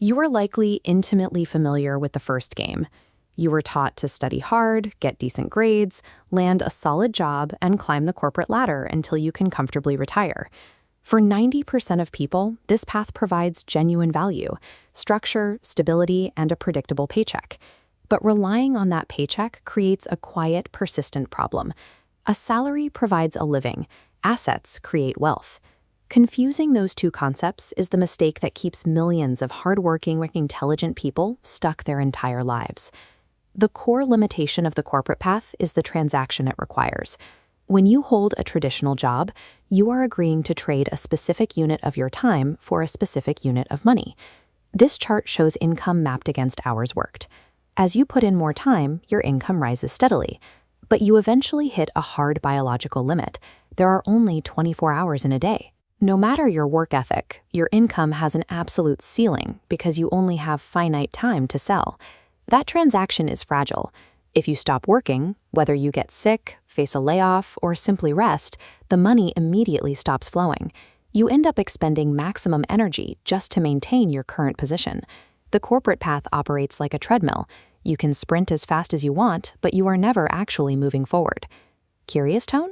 You are likely intimately familiar with the first game. You were taught to study hard, get decent grades, land a solid job, and climb the corporate ladder until you can comfortably retire. For 90% of people, this path provides genuine value, structure, stability, and a predictable paycheck. But relying on that paycheck creates a quiet, persistent problem. A salary provides a living. Assets create wealth. Confusing those two concepts is the mistake that keeps millions of hardworking, intelligent people stuck their entire lives. The core limitation of the corporate path is the transaction it requires. When you hold a traditional job, you are agreeing to trade a specific unit of your time for a specific unit of money. This chart shows income mapped against hours worked. As you put in more time, your income rises steadily. But you eventually hit a hard biological limit. There are only 24 hours in a day. No matter your work ethic, your income has an absolute ceiling because you only have finite time to sell. That transaction is fragile. If you stop working, whether you get sick, face a layoff, or simply rest, the money immediately stops flowing. You end up expending maximum energy just to maintain your current position. The corporate path operates like a treadmill. You can sprint as fast as you want, but you are never actually moving forward. Curious, Tone?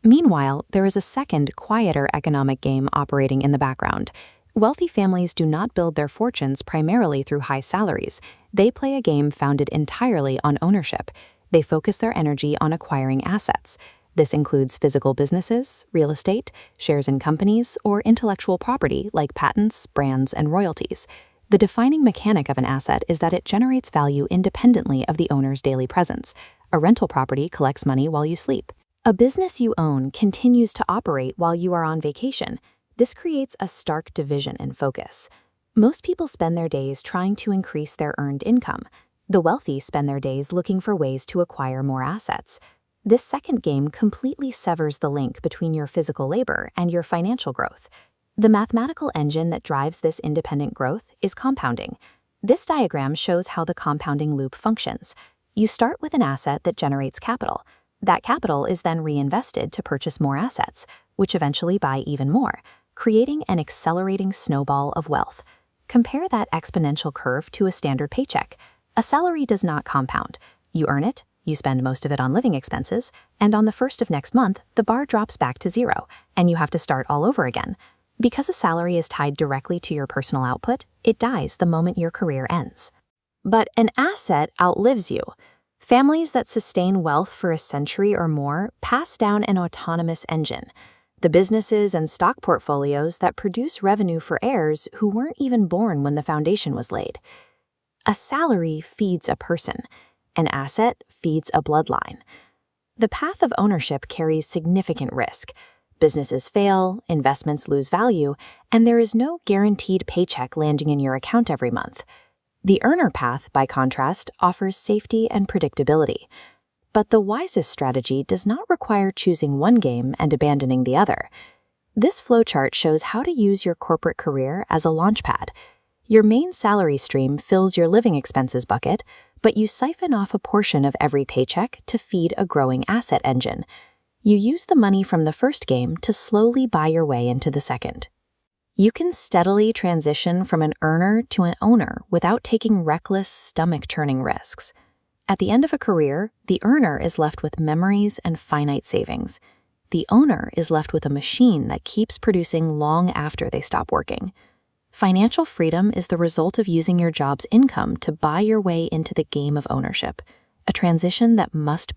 Meanwhile, there is a second, quieter economic game operating in the background. Wealthy families do not build their fortunes primarily through high salaries. They play a game founded entirely on ownership. They focus their energy on acquiring assets. This includes physical businesses, real estate, shares in companies, or intellectual property like patents, brands, and royalties. The defining mechanic of an asset is that it generates value independently of the owner's daily presence. A rental property collects money while you sleep. A business you own continues to operate while you are on vacation. This creates a stark division in focus. Most people spend their days trying to increase their earned income. The wealthy spend their days looking for ways to acquire more assets. This second game completely severs the link between your physical labor and your financial growth. The mathematical engine that drives this independent growth is compounding. This diagram shows how the compounding loop functions. You start with an asset that generates capital. That capital is then reinvested to purchase more assets, which eventually buy even more, creating an accelerating snowball of wealth. Compare that exponential curve to a standard paycheck. A salary does not compound. You earn it, you spend most of it on living expenses, and on the first of next month, the bar drops back to zero, and you have to start all over again. Because a salary is tied directly to your personal output, it dies the moment your career ends. But an asset outlives you. Families that sustain wealth for a century or more pass down an autonomous engine. The businesses and stock portfolios that produce revenue for heirs who weren't even born when the foundation was laid. A salary feeds a person. An asset feeds a bloodline. The path of ownership carries significant risk. Businesses fail, investments lose value, and there is no guaranteed paycheck landing in your account every month. The earner path, by contrast, offers safety and predictability. But the wisest strategy does not require choosing one game and abandoning the other. This flowchart shows how to use your corporate career as a launchpad. Your main salary stream fills your living expenses bucket, but you siphon off a portion of every paycheck to feed a growing asset engine. You use the money from the first game to slowly buy your way into the second. You can steadily transition from an earner to an owner without taking reckless, stomach-churning risks. At the end of a career, the earner is left with memories and finite savings. The owner is left with a machine that keeps producing long after they stop working. Financial freedom is the result of using your job's income to buy your way into the game of ownership, a transition that must